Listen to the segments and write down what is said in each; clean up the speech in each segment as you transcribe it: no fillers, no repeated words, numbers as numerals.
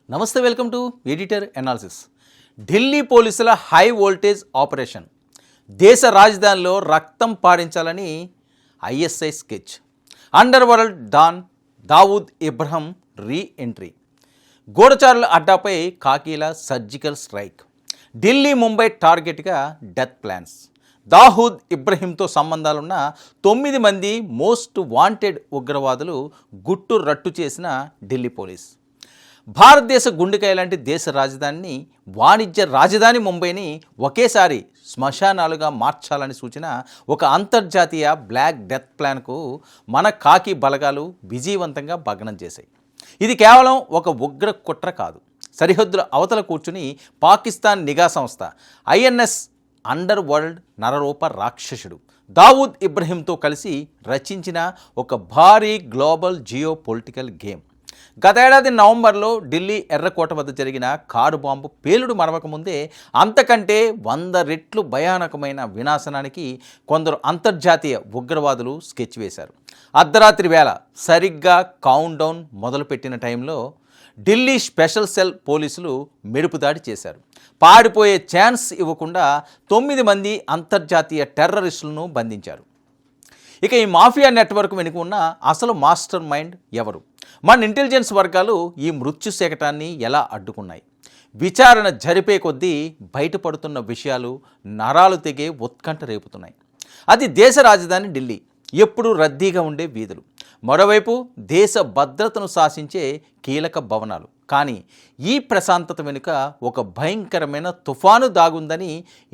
నమస్తే, welcome to editor analysis. Delhi పోలీసుల high voltage operation. దేశ రాజధానిలో రక్తం పారించాలని ISI sketch. Underworld don Dawood Ibrahim re entry. గూఢచారుల అడ్డాపై కాకీల సర్జికల్ స్ట్రైక్. ఢిల్లీ ముంబై టార్గెట్గా డెత్ ప్లాన్స్. దావూద్ ఇబ్రహీంతో సంబంధాలున్న 9 మంది మోస్ట్ వాంటెడ్ ఉగ్రవాదులు గుట్టు రట్టు చేసిన ఢిల్లీ పోలీస్. భారతదేశ గుండెకాయ లాంటి దేశ రాజధానిని, వాణిజ్య రాజధాని ముంబైని ఒకేసారి శ్మశానాలుగా మార్చాలని సూచన ఒక అంతర్జాతీయ బ్లాక్ డెత్ ప్లాన్కు మన కాకి బలగాలు విజయవంతంగా భగ్నం చేశాయి. ఇది కేవలం ఒక ఉగ్ర కుట్ర కాదు. సరిహద్దుల అవతల కూర్చుని పాకిస్తాన్ నిఘా సంస్థ ఐఎన్ఎస్ అండర్ వరల్డ్ నరరూప రాక్షసుడు దావూద్ ఇబ్రహీంతో కలిసి రచించిన ఒక భారీ గ్లోబల్ జియో పొలిటికల్ గేమ్. గతేడాది నవంబర్లో ఢిల్లీ ఎర్రకోట వద్ద జరిగిన కారు బాంబు పేలుడు మరవకముందే అంతకంటే 100 రెట్లు భయానకమైన వినాశనానికి కొందరు అంతర్జాతీయ ఉగ్రవాదులు స్కెచ్ వేశారు. అర్ధరాత్రి వేళ సరిగ్గా కౌంట్ డౌన్ మొదలుపెట్టిన టైంలో ఢిల్లీ స్పెషల్ సెల్ పోలీసులు మెరుపుదాడి చేశారు. పారిపోయే ఛాన్స్ ఇవ్వకుండా 9 మంది అంతర్జాతీయ టెర్రరిస్టులను బంధించారు. ఇక ఈ మాఫియా నెట్వర్క్ వెనుక ఉన్న అసలు మాస్టర్ మైండ్ ఎవరు? మన ఇంటెలిజెన్స్ వర్గాలు ఈ మృత్యు శకటాన్ని ఎలా అడ్డుకున్నాయి? విచారణ జరిపే కొద్దీ బయటపడుతున్న విషయాలు నరాలు తెగే ఉత్కంఠ రేపుతున్నాయి. అది దేశ రాజధాని ఢిల్లీ, ఎప్పుడూ రద్దీగా ఉండే వీధులు, మరోవైపు దేశ భద్రతను శాసించే కీలక భవనాలు. కానీ ఈ ప్రశాంతత వెనుక ఒక భయంకరమైన తుఫాను దాగుందని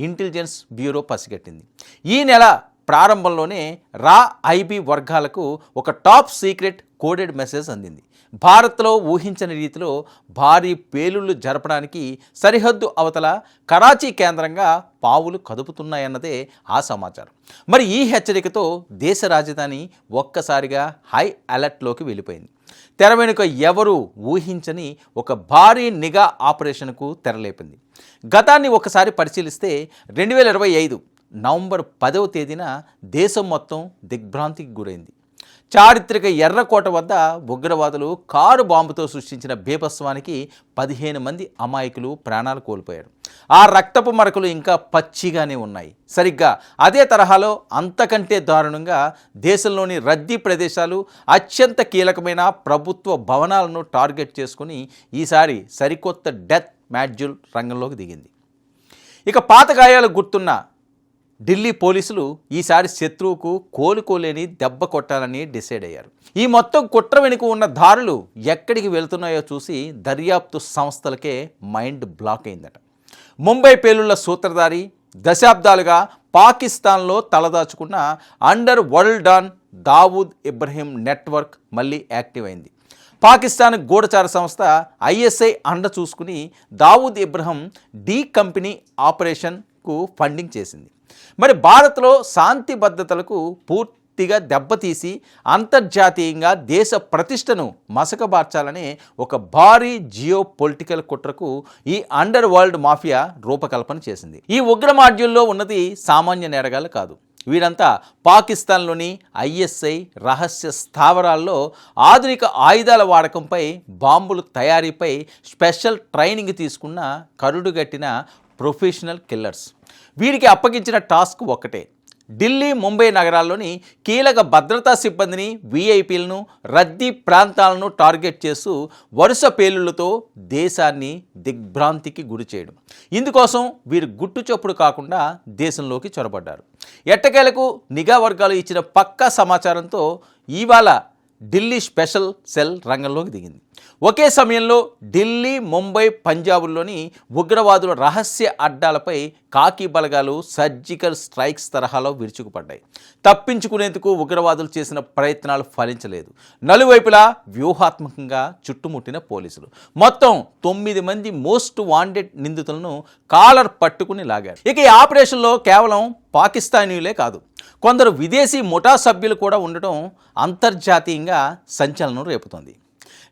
ఇంటెలిజెన్స్ బ్యూరో పసిగట్టింది. ఈ నెల ప్రారంభంలోనే రా ఐబీ వర్గాలకు ఒక టాప్ సీక్రెట్ కోడెడ్ మెసేజ్ అందింది. భారత్లో ఊహించని రీతిలో భారీ పేలుళ్లు జరపడానికి సరిహద్దు అవతల కరాచీ కేంద్రంగా పావులు కదుపుతున్నాయన్నదే ఆ సమాచారం. మరి ఈ హెచ్చరికతో దేశ రాజధాని ఒక్కసారిగా హై అలర్ట్లోకి వెళ్ళిపోయింది. తెర వెనుక ఎవరు ఊహించని ఒక భారీ నిఘా ఆపరేషన్కు తెరలేపింది. గతాన్ని ఒకసారి పరిశీలిస్తే 2025 నవంబర్ 10వ తేదీన దేశం మొత్తం దిగ్భ్రాంతికి గురైంది. చారిత్రక ఎర్రకోట వద్ద ఉగ్రవాదులు కారు బాంబుతో సృష్టించిన బీభత్సవానికి 15 మంది అమాయకులు ప్రాణాలు కోల్పోయారు. ఆ రక్తపు మరకలు ఇంకా పచ్చిగానే ఉన్నాయి. సరిగ్గా అదే తరహాలో అంతకంటే దారుణంగా దేశంలోని రద్దీ ప్రదేశాలు, అత్యంత కీలకమైన ప్రభుత్వ భవనాలను టార్గెట్ చేసుకుని ఈసారి సరికొత్త డెత్ మాడ్యూల్ రంగంలోకి దిగింది. ఇక పాత గాయాలు గుర్తున్న ఢిల్లీ పోలీసులు ఈసారి శత్రువుకు కోలుకోలేని దెబ్బ కొట్టాలని డిసైడ్ అయ్యారు. ఈ మొత్తం కుట్ర వెనుక ఉన్న దారులు ఎక్కడికి వెళ్తున్నాయో చూసి దర్యాప్తు సంస్థలకే మైండ్ బ్లాక్ అయిందట. ముంబై పేలుళ్ల సూత్రధారి, దశాబ్దాలుగా పాకిస్తాన్లో తలదాచుకున్న underworld don Dawood Ibrahim network మళ్ళీ యాక్టివ్ అయింది. పాకిస్తాన్ గూఢచార సంస్థ ఐఎస్ఐ అండ చూసుకుని దావూద్ ఇబ్రహీం డి కంపెనీ ఆపరేషన్కు ఫండింగ్ చేసింది. మరి భారత్లో శాంతి భద్రతలకు పూర్తిగా దెబ్బతీసి అంతర్జాతీయంగా దేశ ప్రతిష్టను మసకబార్చాలనే ఒక భారీ జియో పొలిటికల్ కుట్రకు ఈ అండర్ వరల్డ్ మాఫియా రూపకల్పన చేసింది. ఈ ఉగ్ర మాడ్యూల్లో ఉన్నది సామాన్య నేరగాళ్ళు కాదు. వీరంతా పాకిస్తాన్లోని ఐఎస్ఐ రహస్య స్థావరాల్లో ఆధునిక ఆయుధాల వాడకంపై, బాంబుల తయారీపై స్పెషల్ ట్రైనింగ్ తీసుకున్న కరుడుగట్టిన ప్రొఫెషనల్ కిల్లర్స్. వీరికి అప్పగించిన టాస్క్ ఒక్కటే: ఢిల్లీ, ముంబై నగరాల్లోని కీలక భద్రతా సిబ్బందిని, వీఐపీలను, రద్దీ ప్రాంతాలను టార్గెట్ చేస్తూ వరుస పేలుళ్లతో దేశాన్ని దిగ్భ్రాంతికి గురి చేయడం. ఇందుకోసం వీరు గుట్టు చప్పుడు కాకుండా దేశంలోకి చొరబడ్డారు. ఎట్టకేలకు నిఘా వర్గాలు ఇచ్చిన పక్కా సమాచారంతో ఇవాళ ఢిల్లీ స్పెషల్ సెల్ రంగంలోకి దిగింది. ఒకే సమయంలో ఢిల్లీ, ముంబై, పంజాబుల్లోని ఉగ్రవాదుల రహస్య అడ్డాలపై కాకి బలగాలు సర్జికల్ స్ట్రైక్స్ తరహాలో విరుచుకుపడ్డాయి. తప్పించుకునేందుకు ఉగ్రవాదులు చేసిన ప్రయత్నాలు ఫలించలేదు. నలువైపులా వ్యూహాత్మకంగా చుట్టుముట్టిన పోలీసులు మొత్తం 9 మంది మోస్ట్ వాంటెడ్ నిందితులను కాలర్ పట్టుకుని లాగారు. ఇక ఈ ఆపరేషన్లో కేవలం పాకిస్తానీయులే కాదు, కొందరు విదేశీ ముఠా సభ్యులు కూడా ఉండటం అంతర్జాతీయంగా సంచలనం రేపుతోంది.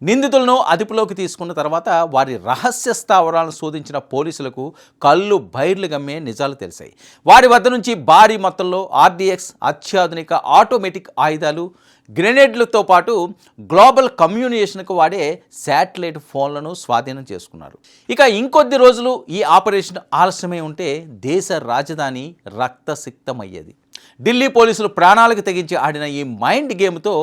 నిందితులను అదుపులోకి తీసుకున్న తర్వాత వారి రహస్య స్థావరాలను శోధించిన పోలీసులకు కళ్ళు బైర్లు గమ్మే నిజాలు తెలిసాయి. వారి వద్ద నుంచి భారీ మొత్తంలో ఆర్డీఎక్స్, అత్యాధునిక ఆటోమేటిక్ ఆయుధాలు, గ్రెనేడ్లతో పాటు గ్లోబల్ కమ్యూనికేషన్కు వాడే శాటిలైట్ ఫోన్లను స్వాధీనం చేసుకున్నారు. ఇక ఇంకొద్ది రోజులు ఈ ఆపరేషన్ ఆలస్యమై ఉంటే దేశ రాజధాని రక్తసిక్తమయ్యేది. ఢిల్లీ పోలీసులు ప్రాణాలకు తెగించి ఆడిన ఈ మైండ్ గేమ్తో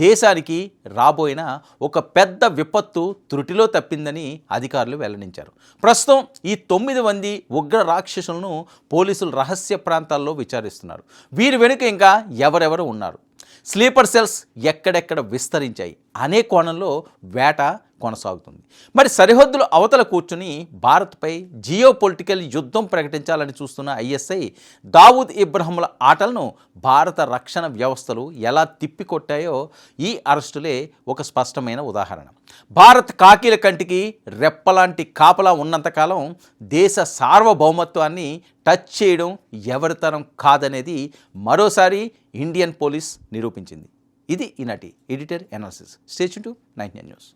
దేశానికి రాబోయిన ఒక పెద్ద విపత్తు త్రుటిలో తప్పిందని అధికారులు వెల్లడించారు. ప్రస్తుతం ఈ 9 మంది ఉగ్ర రాక్షసులను పోలీసులు రహస్య ప్రాంతాల్లో విచారిస్తున్నారు. వీరి వెనుక ఇంకా ఎవరెవరు ఉన్నారు, స్లీపర్ సెల్స్ ఎక్కడెక్కడ విస్తరించాయి అనే కోణంలో వేట కొనసాగుతుంది. మరి సరిహద్దులు అవతల కూర్చుని భారత్పై జియో పొలిటికల్ యుద్ధం ప్రకటించాలని చూస్తున్న ఐఎస్ఐ దావూద్ ఇబ్రహంల ఆటలను భారత రక్షణ వ్యవస్థలు ఎలా తిప్పికొట్టాయో ఈ అరెస్టులే ఒక స్పష్టమైన ఉదాహరణ. భారత్ కాకీల కంటికి రెప్పలాంటి కాపలా ఉన్నంతకాలం దేశ సార్వభౌమత్వాన్ని టచ్ చేయడం ఎవరితరం కాదనేది మరోసారి ఇండియన్ పోలీస్ నిరూపించింది. ఇది ఈనాటి editor analysis. Stay tune to 99 news.